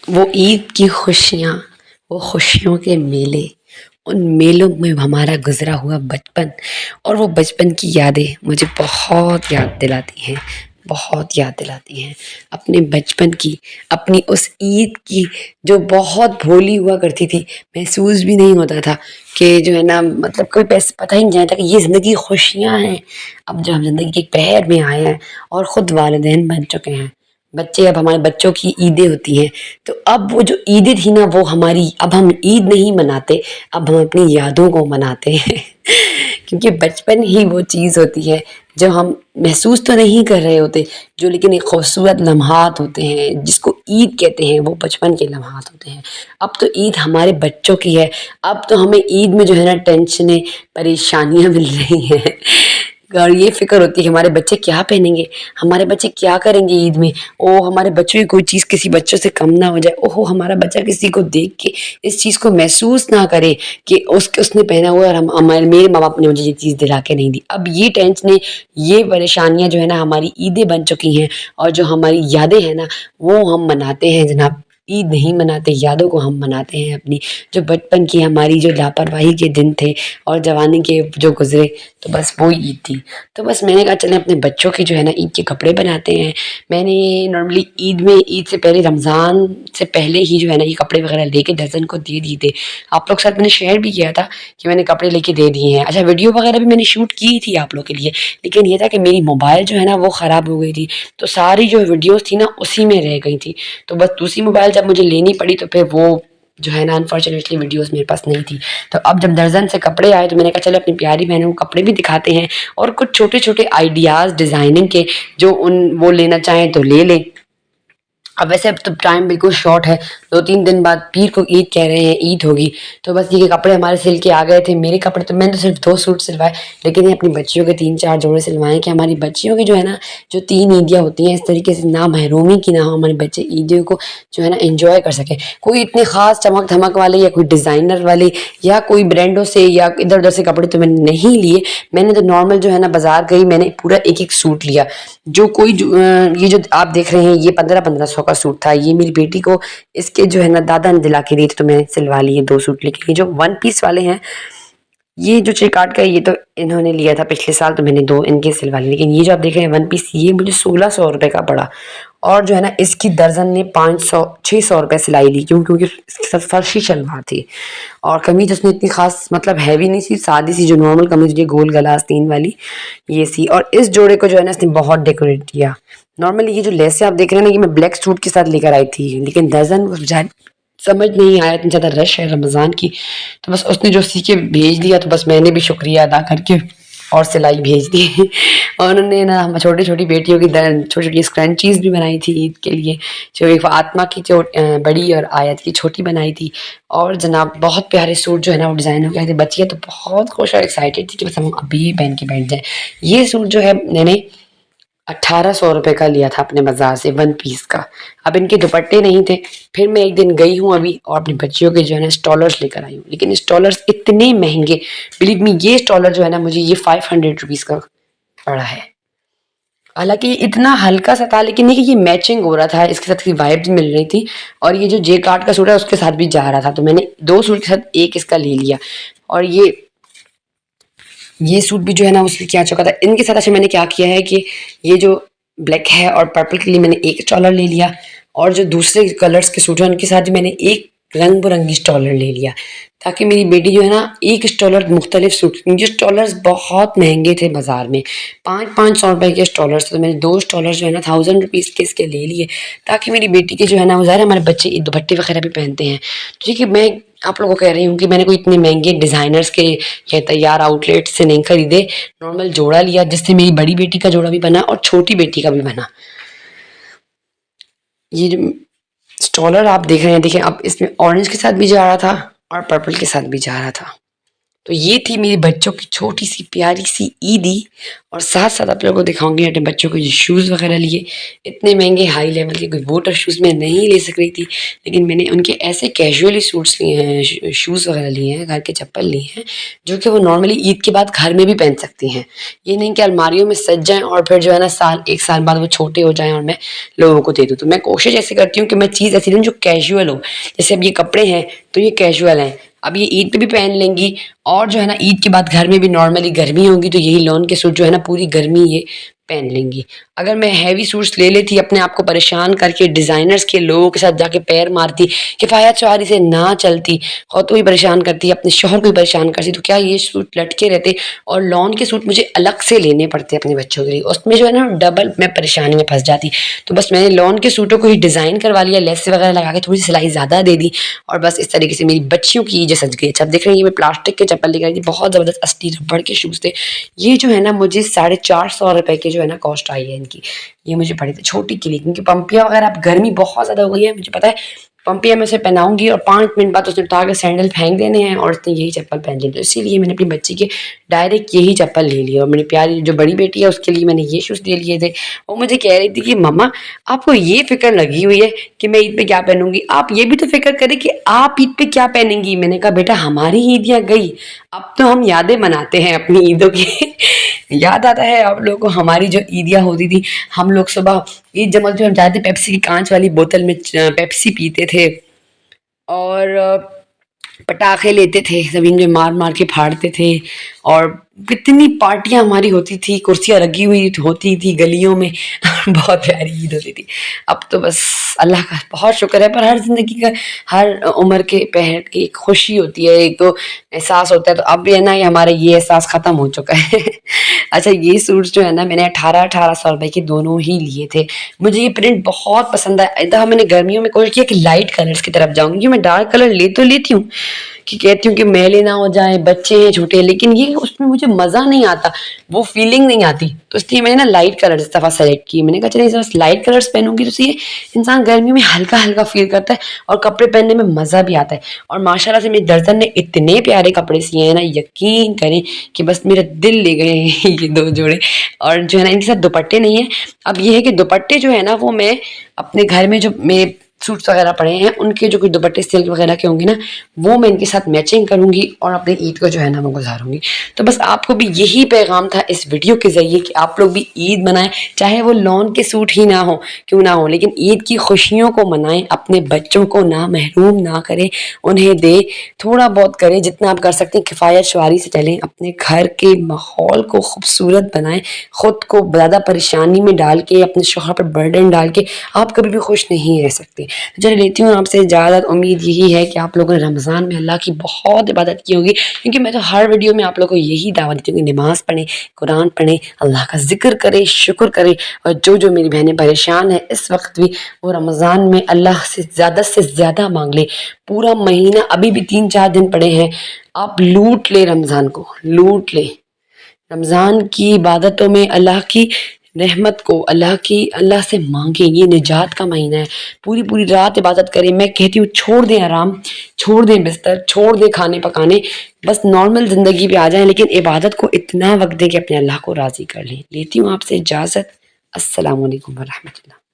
وہ عید کی خوشیاں، وہ خوشیوں کے میلے، ان میلوں میں ہمارا گزرا ہوا بچپن اور وہ بچپن کی یادیں مجھے بہت یاد دلاتی ہیں، بہت یاد دلاتی ہیں اپنے بچپن کی، اپنی اس عید کی جو بہت بھولی ہوا کرتی تھی۔ محسوس بھی نہیں ہوتا تھا کہ جو ہے نا، مطلب کوئی پتہ ہی نہیں چلتا کہ یہ زندگی خوشیاں ہیں۔ اب جو ہم زندگی کے پہر میں آئے ہیں اور خود والدین بن چکے ہیں، بچے، اب ہمارے بچوں کی عیدیں ہوتی ہیں، تو اب وہ جو عیدیں تھیں نا، وہ ہماری، اب ہم عید نہیں مناتے، اب ہم اپنی یادوں کو مناتے ہیں کیونکہ بچپن ہی وہ چیز ہوتی ہے جو ہم محسوس تو نہیں کر رہے ہوتے، جو لیکن ایک خوبصورت لمحات ہوتے ہیں جس کو عید کہتے ہیں، وہ بچپن کے لمحات ہوتے ہیں۔ اب تو عید ہمارے بچوں کی ہے، اب تو ہمیں عید میں جو ہے نا ٹینشنیں، پریشانیاں مل رہی ہیں اور یہ فکر ہوتی ہے کہ ہمارے بچے کیا پہنیں گے، ہمارے بچے کیا کریں گے عید میں، ہمارے بچوں کی کوئی چیز کسی بچوں سے کم نہ ہو جائے، ہمارا بچہ کسی کو دیکھ کے اس چیز کو محسوس نہ کرے کہ اس نے پہنا ہوا ہے اور میرے ماں باپ نے مجھے یہ چیز دلا کے نہیں دی۔ اب یہ ٹینشنیں، یہ پریشانیاں جو ہے نا ہماری عیدیں بن چکی ہیں، اور جو ہماری یادیں ہیں نا، وہ ہم مناتے ہیں جناب۔ عید نہیں مناتے، یادوں کو ہم مناتے ہیں اپنی، جو بچپن کی ہماری جو لاپرواہی کے دن تھے اور جوانی کے جو گزرے، تو بس وہی عید تھی۔ تو بس میں نے کہا چلیں اپنے بچوں کے جو ہے نا عید کے کپڑے بناتے ہیں۔ میں نے نارملی عید سے پہلے، رمضان سے پہلے ہی جو ہے نا یہ کپڑے وغیرہ لے کے درزن کو دے دیے تھے۔ آپ لوگ کے ساتھ میں نے شیئر بھی کیا تھا کہ میں نے کپڑے لے کے دے دیے ہیں۔ اچھا، ویڈیو وغیرہ بھی میں نے شوٹ کی تھی آپ لوگ کے لیے، لیکن یہ تھا کہ میری موبائل جو ہے نا وہ خراب ہو گئی تھی، تو ساری جو ویڈیوز تھی نا اسی میں رہ گئی تھی، تو بس دوسری موبائل جب مجھے لینی پڑی تو پھر وہ جو ہے نا انفارچونیٹلی ویڈیوز میرے پاس نہیں تھی۔ تو اب جب درزن سے کپڑے آئے تو میں نے کہا چلو اپنی پیاری بہنوں کو کپڑے بھی دکھاتے ہیں، اور کچھ چھوٹے چھوٹے آئیڈیاز ڈیزائننگ کے، جو وہ لینا چاہیں تو لے لیں۔ اب ویسے اب تو ٹائم بالکل شارٹ ہے، 2-3 دن بعد پیر کو عید کہہ رہے ہیں، عید ہوگی، تو بس یہ کپڑے ہمارے سل کے آ گئے تھے۔ میرے کپڑے تو میں نے تو صرف 2 سوٹ سلوائے، لیکن یہ اپنی بچیوں کے 3-4 جوڑے سلوائے کہ ہماری بچیوں کی جو ہے نا جو 3 عیدیاں ہوتی ہیں، اس طریقے سے نہ محرومی کی نہ ہو، ہمارے بچے عیدوں کو جو ہے نا انجوائے کر سکیں۔ کوئی اتنے خاص چمک دھمک والے یا کوئی ڈیزائنر والے یا کوئی برانڈوں سے یا ادھر ادھر سے کپڑے تو میں نے نہیں لیے، میں نے تو نارمل جو ہے نا بازار گئی، میں نے پورا ایک سوٹ لیا۔ یہ جو آپ دیکھ رہے ہیں، یہ 1500 کا سوٹ تھا، یہ میری بیٹی کو اس کے جو ہے نا دادا نے دلا کے دی تھی، تو میں نے سلوا لیے 2 سوٹ۔ لیکن یہ جو 1 پیس والے ہیں، یہ جو چیکارٹ کا ہے، یہ تو انہوں نے لیا تھا پچھلے سال، تو میں نے 2 ان کے سلوا لیے۔ لیکن یہ جو آپ دیکھ رہے ہیں 1 پیس، یہ مجھے 1600 روپے کا پڑا، اور جو ہے نا اس کی درزن نے 600 روپے سلائی لی، کیونکہ اس کے ساتھ فرشی شلوار تھی، اور قمیض اس میں اتنی خاص مطلب ہیوی نہیں سی، سادی سی جو نارمل قمیض، یہ گول گلا آستین والی یہ سی۔ اور اس جوڑے کو جو ہے نا اس نے بہت ڈیکوریٹ کیا۔ نارملی یہ جو لیسیں آپ دیکھ رہے ہیں نا، یہ میں بلیک سوٹ کے ساتھ لے کر آئی تھی، لیکن درزن سمجھ نہیں آیا، اتنی زیادہ رش ہے رمضان کی، تو بس اس نے جو سی کے بھیج دیا، تو بس میں نے بھی شکریہ ادا کر کے اور سلائی بھیج دی اور انہوں نے نا چھوٹی چھوٹی بیٹیوں کی چھوٹی چھوٹی اسکرنچیز بھی بنائی تھی عید کے لیے، جو ایک فاطمہ کی بڑی اور آیت کی چھوٹی بنائی تھی، اور جناب بہت پیارے سوٹ جو ہے نا وہ ڈیزائن ہو گئے تھے۔ بچیاں تو بہت خوش اور ایکسائٹیڈ تھی کہ بس ہم ابھی پہن کے بیٹھ جائیں۔ یہ سوٹ جو ہے میں نے 1800 روپے کا لیا تھا اپنے بازار سے، 1 پیس کا۔ اب ان کے دوپٹے نہیں تھے، پھر میں ایک دن گئی ہوں ابھی اور اپنی بچیوں کے جو ہے نا اسٹالرس لے کر آئی ہوں، لیکن اسٹالرس اتنے مہنگے، بلیو می، یہ اسٹالر جو ہے نا مجھے یہ 500 روپیز کا پڑا ہے۔ حالانکہ یہ اتنا ہلکا سا تھا، لیکن یہ کہ یہ میچنگ ہو رہا تھا، اس کے ساتھ کی وائبز مل رہی تھی، اور یہ جو جے کارٹ کا سوٹ ہے اس کے ساتھ بھی جا رہا تھا، تو میں نے 2 سوٹ کے ساتھ ایک اس کا لے لیا۔ اور یہ سوٹ بھی جو ہے نا اس لیے کیا چکا تھا ان کے ساتھ۔ اچھا، میں نے کیا کیا ہے کہ یہ جو بلیک ہے اور پرپل کے لیے میں نے ایک اسٹالر لے لیا، اور جو دوسرے کلرز کے سوٹ ہیں ان کے ساتھ میں نے ایک رنگ برنگی اسٹالر لے لیا، تاکہ میری بیٹی جو ہے نا ایک اسٹالر مختلف سوٹ، جو اسٹالرز بہت مہنگے تھے بازار میں، 500 روپے کے اسٹالرز، تو میں نے 2 اسٹالر جو ہے نا 1000 روپیز کے اس کے لے لیے، تاکہ میری بیٹی کے جو ہے نا، ظاہر ہمارے بچے دوپٹے وغیرہ بھی پہنتے ہیں، ٹھیک ہے۔ میں آپ لوگوں کو کہہ رہی ہوں کہ میں نے کوئی اتنے مہنگے ڈیزائنرز کے یا تیار آؤٹ لیٹ سے نہیں خریدے، نارمل جوڑا لیا، جس سے میری بڑی بیٹی کا جوڑا بھی بنا اور چھوٹی بیٹی کا بھی بنا۔ یہ جو اسٹالر آپ دیکھ رہے ہیں، دیکھیں اب اس میں اورنج کے ساتھ بھی جا رہا تھا اور پرپل کے ساتھ بھی جا رہا تھا، تو یہ تھی میری بچوں کی چھوٹی سی پیاری سی عیدی، اور ساتھ ساتھ آپ لوگوں کو دکھاؤں گی اپنے بچوں کو جو شوز وغیرہ لیے، اتنے مہنگے ہائی لیول کے کوئی واٹر شوز میں نہیں لے سک رہی تھی، لیکن میں نے ان کے ایسے کیجولی سوٹس لیے ہیں، شوز وغیرہ لیے ہیں، گھر کے چپل لیے ہیں، جو کہ وہ نارملی عید کے بعد گھر میں بھی پہن سکتی ہیں، یہ نہیں کہ الماریوں میں سج جائیں اور پھر جو ہے نا ایک سال بعد وہ چھوٹے ہو جائیں اور میں لوگوں کو دے دوں۔ تو میں کوشش ایسے کرتی ہوں کہ میں چیز ایسی لوں جو کیجول ہو، جیسے اب یہ کپڑے ہیں تو یہ کیجول ہیں، اب یہ عید پہ بھی پہن لیں گی، اور جو ہے نا عید کے بعد گھر میں بھی نارملی گرمی ہوگی تو یہی لون کے سوٹ جو ہے نا پوری گرمی یہ پہن لیں گی۔ اگر میں ہیوی سوٹس لے لیتی، اپنے آپ کو پریشان کر کے ڈیزائنرز کے لوگوں کے ساتھ جا کے پیر مارتی، کفایت شعاری سے نہ چلتی، خود کو بھی پریشان کرتی، اپنے شوہر کو بھی پریشان کرتی، تو کیا یہ سوٹ لٹکے رہتے، اور لون کے سوٹ مجھے الگ سے لینے پڑتے اپنے بچوں کے لیے، اس میں جو ہے نا ڈبل میں پریشانی میں پھنس جاتی۔ تو بس میں نے لون کے سوٹوں کو ہی ڈیزائن کروا لیا، لیس وغیرہ لگا کے تھوڑی سلائی زیادہ دے دی، اور بس اس طریقے سے میری بچیوں کی عید سج گئی۔ اچھا دیکھ رہے ہیں، یہ میں پلاسٹک کے چپل لے کر آئی تھی، بہت زبردست اصلی ربڑ کے شوز تھے، یہ جو ہے نا مجھے 450 روپے کے جو ہے نا کاسٹ آئی ہے ان کی، یہ مجھے پڑے تھے چھوٹی کے لیے، کیونکہ پمپیا وغیرہ اب گرمی بہت زیادہ ہو گئی ہے، مجھے پتا ہے پمپیا میں اسے پہناؤں گی اور 5 منٹ بعد اس نے اٹھا کے سینڈل پھینک دینے ہیں اور اس نے یہی چپل پہن لی، تو اسی لیے میں نے اپنی بچی کے ڈائریکٹ یہی چپل لے لی، اور میری پیاری جو بڑی بیٹی ہے اس کے لیے میں نے یہ شوز لے لیے تھے۔ وہ مجھے کہہ رہی تھی کہ مما آپ کو یہ فکر لگی ہوئی ہے کہ میں عید پہ کیا پہنوں گی، آپ یہ بھی تو فکر کریں کہ آپ عید پہ کیا پہنیں گی۔ میں نے کہا بیٹا ہماری عیدیاں گئی، اب تو ہم یادیں مناتے ہیں اپنی عیدوں کی۔ یاد آتا ہے آپ لوگوں کو ہماری جو عیدیاں ہوتی تھی، ہم لوگ صبح عید جمعہ جو ہم جاتے پیپسی کی کانچ والی بوتل میں پیپسی پیتے تھے، اور پٹاخے لیتے تھے، زمین میں مار مار کے پھاڑتے تھے، اور کتنی پارٹیاں ہماری ہوتی تھی، کرسیاں لگی ہوئی ہوتی تھی گلیوں میں، بہت پیاری عید ہوتی تھی۔ اب تو بس اللہ کا بہت شکر ہے، پر ہر زندگی کا ہر عمر کے پہر کی ایک خوشی ہوتی ہے، ایک تو احساس ہوتا ہے، تو اب بھی ہے نا یہ ہمارا یہ احساس ختم ہو چکا ہے۔ اچھا یہ سوٹس جو ہے نا میں نے 1800 روپے کے دونوں ہی لیے تھے، مجھے یہ پرنٹ بہت پسند ہے۔ ادھر میں نے گرمیوں میں کوشش کیا کہ لائٹ کلرز کی طرف جاؤں گی، میں ڈارک کلر لے تو لیتی ہوں کہ کہتی ہوں کہ میلے نہ ہو جائیں، بچے ہیں چھوٹے، لیکن یہ اس میں مجھے مزہ نہیں آتا، وہ فیلنگ نہیں آتی، تو اس لیے میں نے نا لائٹ کلر اس دفعہ سلیکٹ کی۔ میں نے کہا چلے اس لائٹ کلرز پہنوں گی تو یہ انسان گرمیوں میں ہلکا ہلکا فیل کرتا ہے اور کپڑے پہننے میں مزہ بھی آتا ہے، اور ماشاءاللہ سے میری درزن نے اتنے پیارے کپڑے سیے ہیں نا، یقین کریں کہ بس میرا دل لے گئے ہیں یہ 2 جوڑے، اور جو ہے نا ان کے ساتھ دوپٹے نہیں ہیں۔ اب یہ ہے کہ دوپٹے جو ہے نا وہ میں اپنے گھر میں جو میرے سوٹس وغیرہ پڑے ہیں ان کے جو کوئی دوپٹے سلک وغیرہ کے ہوں گے نا وہ میں ان کے ساتھ میچنگ کروں گی اور اپنی عید کو جو ہے نا وہ گزاروں گی۔ تو بس آپ کو بھی یہی پیغام تھا اس ویڈیو کے ذریعے کہ آپ لوگ بھی عید منائیں، چاہے وہ لون کے سوٹ ہی نہ ہو کیوں نہ ہو، لیکن عید کی خوشیوں کو منائیں، اپنے بچوں کو نہ محروم نہ کریں، انہیں دیں، تھوڑا بہت کریں جتنا آپ کر سکتے ہیں، کفایت شعاری سے چلیں، اپنے گھر کے ماحول کو خوبصورت بنائیں، خود کو زیادہ پریشانی میں ڈال کے، اپنے شوہر پر برڈن ڈال کے آپ کبھی بھی خوش نہیں رہ سکتے۔ چلے لیتی ہوں آپ سے اجازت، امید یہی ہے کہ آپ لوگوں نے رمضان میں اللہ کی بہت عبادت کی ہوگی، کیونکہ میں تو ہر ویڈیو میں آپ لوگوں کو یہی دعوت دیتی ہوں کہ نماز پڑھیں، قرآن پڑھیں، اللہ کا ذکر کریں، شکر کریں، اور جو میری بہنیں پریشان ہیں اس وقت بھی وہ رمضان میں اللہ سے زیادہ مانگ لیں۔ پورا مہینہ ابھی بھی 3-4 دن پڑے ہیں، آپ لوٹ لیں، رمضان کو لوٹ لیں، رمضان کی عبادتوں میں اللہ کی رحمت کو، اللہ سے مانگیں، یہ نجات کا مہینہ ہے، پوری رات عبادت کریں۔ میں کہتی ہوں چھوڑ دیں آرام، چھوڑ دیں بستر، چھوڑ دیں کھانے پکانے، بس نارمل زندگی پہ آ جائیں، لیکن عبادت کو اتنا وقت دیں کہ اپنے اللہ کو راضی کر لیں۔ لیتی ہوں آپ سے اجازت، السلام علیکم ورحمۃ اللہ۔